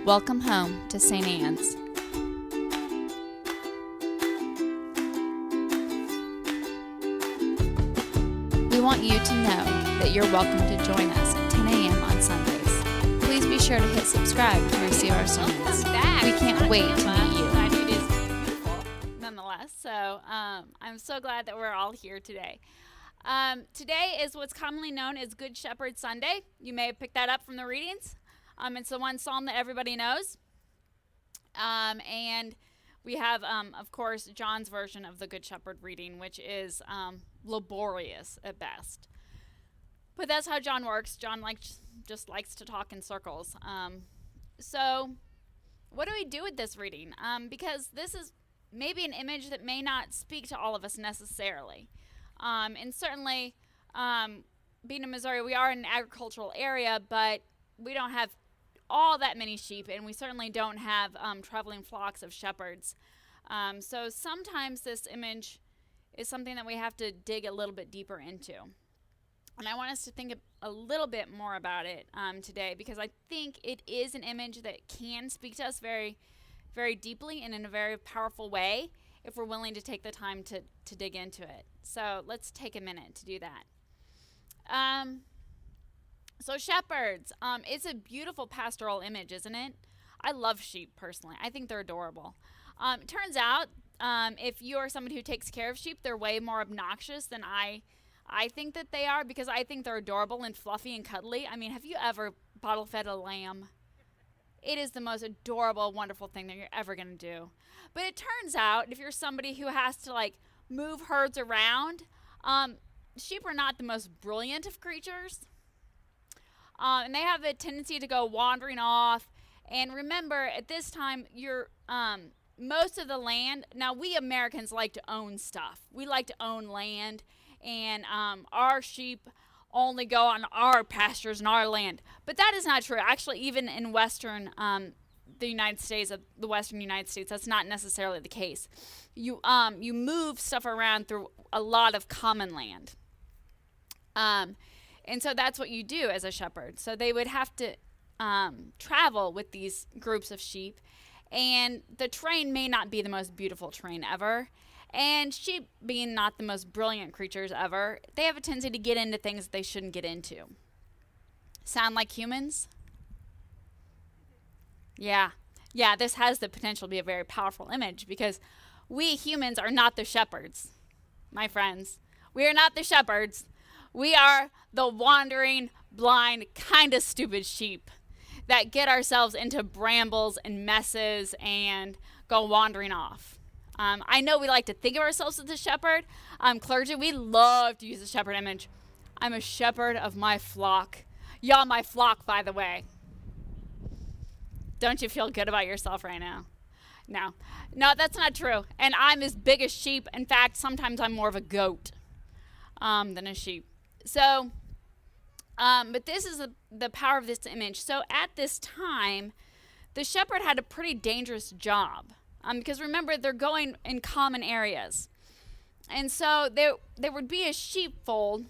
Welcome home to St. Anne's. We want you to know that you're welcome to join us at 10 a.m. on Sundays. Please be sure to hit subscribe to receive our sermons. We can't wait to meet you. It is beautiful, nonetheless. So I'm so glad that we're all here today. Today is what's commonly known as Good Shepherd Sunday. You may have picked that up from the readings. It's the one psalm that everybody knows. And we have, of course, John's version of the Good Shepherd reading, which is laborious at best. But that's how John works. John just likes to talk in circles. So what do we do with this reading? Because this is maybe an image that may not speak to all of us necessarily. And certainly, being in Missouri, we are in an agricultural area, but we don't have all that many sheep, and we certainly don't have traveling flocks of shepherds. So sometimes this image is something that we have to dig a little bit deeper into. And I want us to think a little bit more about it today, because I think it is an image that can speak to us very, very deeply and in a very powerful way if we're willing to take the time to dig into it. So let's take a minute to do that. So shepherds, it's a beautiful pastoral image, isn't it? I love sheep personally. I think they're adorable. It turns out, if you are somebody who takes care of sheep, they're way more obnoxious than I think that they are, because I think they're adorable and fluffy and cuddly. I mean, have you ever bottle fed a lamb? It is the most adorable, wonderful thing that you're ever going to do. But it turns out, if you're somebody who has to move herds around, sheep are not the most brilliant of creatures. And they have a tendency to go wandering off. And remember, at this time, you're most of the land. Now, we Americans like to own stuff. We like to own land. And our sheep only go on our pastures and our land. But that is not true. Actually, even in western the United States, the western United States, that's not necessarily the case. You move stuff around through a lot of common land. And so that's what you do as a shepherd. So they would have to travel with these groups of sheep. And the terrain may not be the most beautiful terrain ever. And sheep, being not the most brilliant creatures ever, they have a tendency to get into things that they shouldn't get into. Sound like humans? Yeah, this has the potential to be a very powerful image, because we humans are not the shepherds, my friends. We are not the shepherds. We are the wandering, blind, kind of stupid sheep that get ourselves into brambles and messes and go wandering off. I know we like to think of ourselves as a shepherd. Clergy, we love to use the shepherd image. I'm a shepherd of my flock. Y'all my flock, by the way. Don't you feel good about yourself right now? No, that's not true. And I'm as big as sheep. In fact, sometimes I'm more of a goat than a sheep. So, but this is the power of this image. So at this time, the shepherd had a pretty dangerous job. Because remember, they're going in common areas. And so there would be a sheepfold,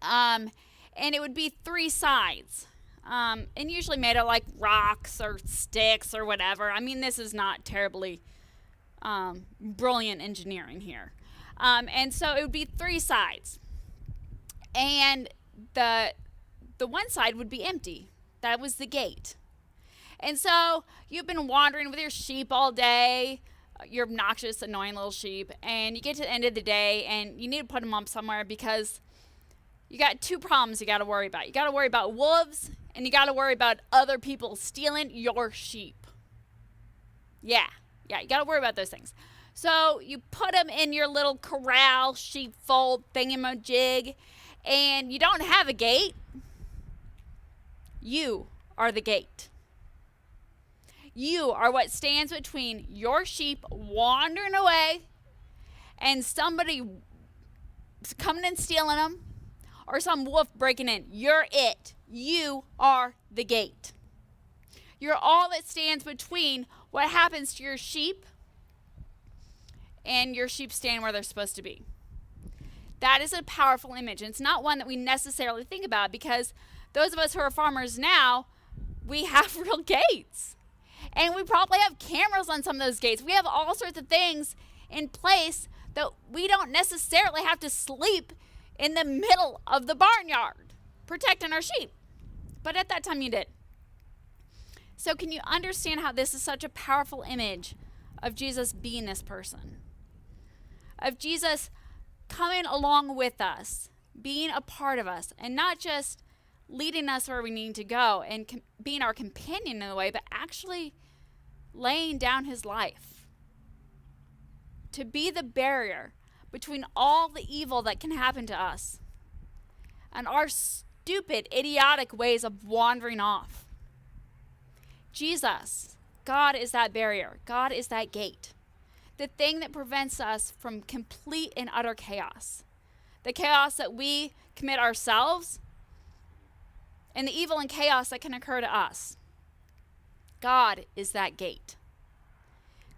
and it would be three sides. And usually made of rocks or sticks or whatever. I mean, this is not terribly brilliant engineering here. And so it would be three sides. And the one side would be empty. That was the gate. And so you've been wandering with your sheep all day, your obnoxious, annoying little sheep, and you get to the end of the day and you need to put them up somewhere, because you got two problems you got to worry about. You got to worry about wolves, and you got to worry about other people stealing your sheep. Yeah, you got to worry about those things. So you put them in your little corral, sheepfold, thingamajig, and you don't have a gate. You are the gate. You are what stands between your sheep wandering away and somebody coming and stealing them, or some wolf breaking in. You're it. You are the gate. You're all that stands between what happens to your sheep and your sheep staying where they're supposed to be. That is a powerful image. And it's not one that we necessarily think about, because those of us who are farmers now, we have real gates. And we probably have cameras on some of those gates. We have all sorts of things in place that we don't necessarily have to sleep in the middle of the barnyard protecting our sheep. But at that time you did. So can you understand how this is such a powerful image of Jesus being this person? Of Jesus coming along with us, being a part of us, and not just leading us where we need to go and being our companion in a way, but actually laying down his life to be the barrier between all the evil that can happen to us and our stupid, idiotic ways of wandering off. Jesus, God is that barrier. God is that gate. The thing that prevents us from complete and utter chaos. The chaos that we commit ourselves and the evil and chaos that can occur to us. God is that gate.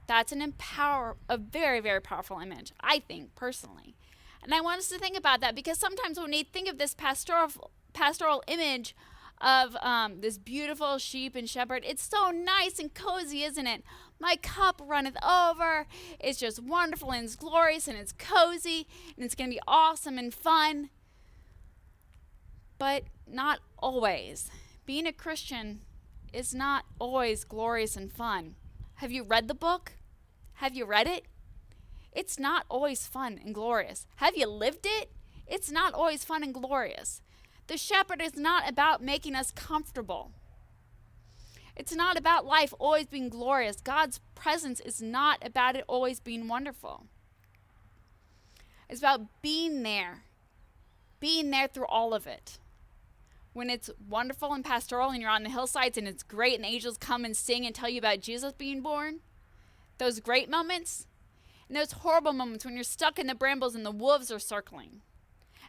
That's a very, very powerful image, I think, personally. And I want us to think about that because sometimes when we think of this pastoral image of this beautiful sheep and shepherd, it's so nice and cozy, isn't it? My cup runneth over. It's just wonderful and it's glorious and it's cozy and it's going to be awesome and fun. But not always. Being a Christian is not always glorious and fun. Have you read the book? Have you read it? It's not always fun and glorious. Have you lived it? It's not always fun and glorious. The shepherd is not about making us comfortable. It's not about life always being glorious. God's presence is not about it always being wonderful. It's about being there through all of it. When it's wonderful and pastoral and you're on the hillsides and it's great and the angels come and sing and tell you about Jesus being born, those great moments, and those horrible moments when you're stuck in the brambles and the wolves are circling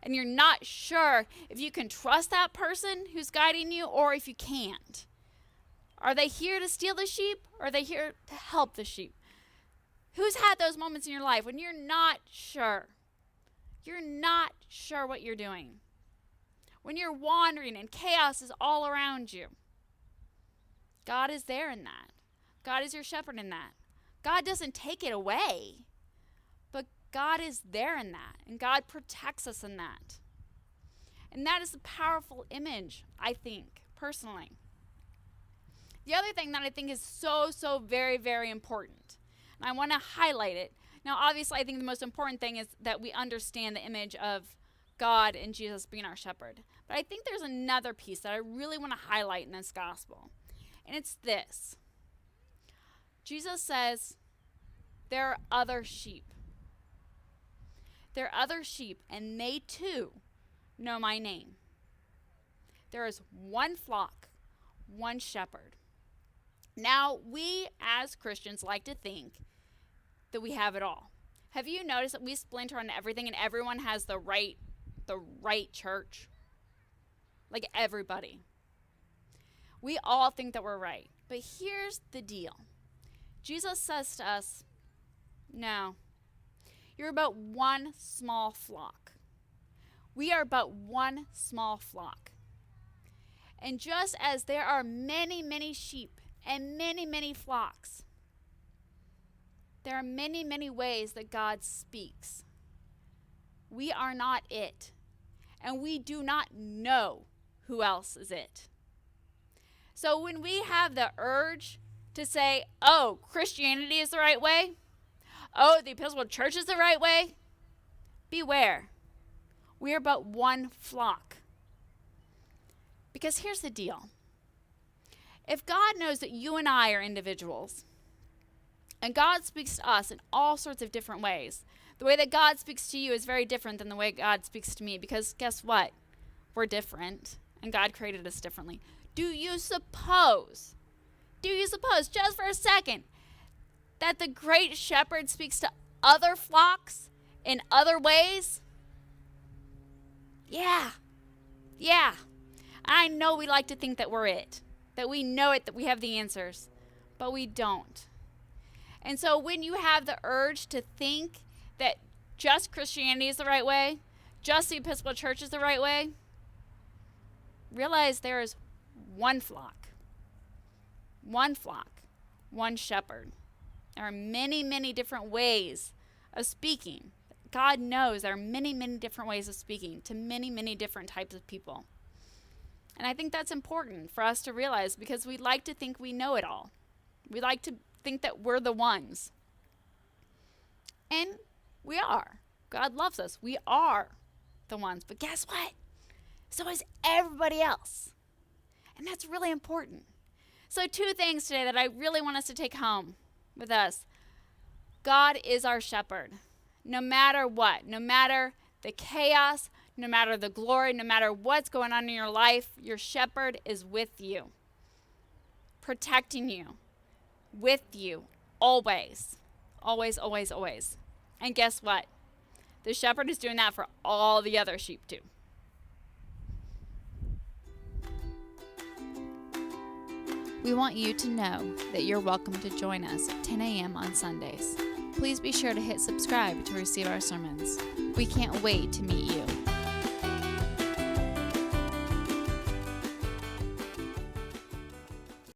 and you're not sure if you can trust that person who's guiding you or if you can't. Are they here to steal the sheep or are they here to help the sheep? Who's had those moments in your life when you're not sure? You're not sure what you're doing. When you're wandering and chaos is all around you. God is there in that. God is your shepherd in that. God doesn't take it away, but God is there in that, and God protects us in that. And that is a powerful image, I think, personally. The other thing that I think is so very, very important, and I want to highlight it. Now, obviously, I think the most important thing is that we understand the image of God and Jesus being our shepherd. But I think there's another piece that I really want to highlight in this gospel. And it's this. Jesus says, there are other sheep. There are other sheep, and they too know my name. There is one flock, one shepherd. Now, we as Christians like to think that we have it all. Have you noticed that we splinter on everything and everyone has the right church? Like everybody. We all think that we're right. But here's the deal. Jesus says to us, no, you're about one small flock. We are but one small flock. And just as there are many, many sheep and many, many flocks, there are many, many ways that God speaks. We are not it. And we do not know who else is it. So when we have the urge to say, oh, Christianity is the right way, oh, the Episcopal Church is the right way, beware. We are but one flock. Because here's the deal. If God knows that you and I are individuals, and God speaks to us in all sorts of different ways, the way that God speaks to you is very different than the way God speaks to me, because guess what? We're different, and God created us differently. Do you suppose, just for a second, that the great shepherd speaks to other flocks in other ways? Yeah. I know we like to think that we're it, that we know it, that we have the answers, but we don't. And so when you have the urge to think that just Christianity is the right way, just the Episcopal Church is the right way, realize there is one flock. one flock, one shepherd. There are many, many different ways of speaking. God knows there are many, many different ways of speaking to many, many different types of people. And I think that's important for us to realize because we like to think we know it all. We like to think that we're the ones. And we are. God loves us. We are the ones. But guess what? So is everybody else. And that's really important. So 2 things today that I really want us to take home with us. God is our shepherd. No matter what, no matter the chaos, no matter the glory, no matter what's going on in your life, your shepherd is with you, protecting you, with you, always, always, always, always. And guess what? The shepherd is doing that for all the other sheep too. We want you to know that you're welcome to join us at 10 a.m. on Sundays. Please be sure to hit subscribe to receive our sermons. We can't wait to meet you.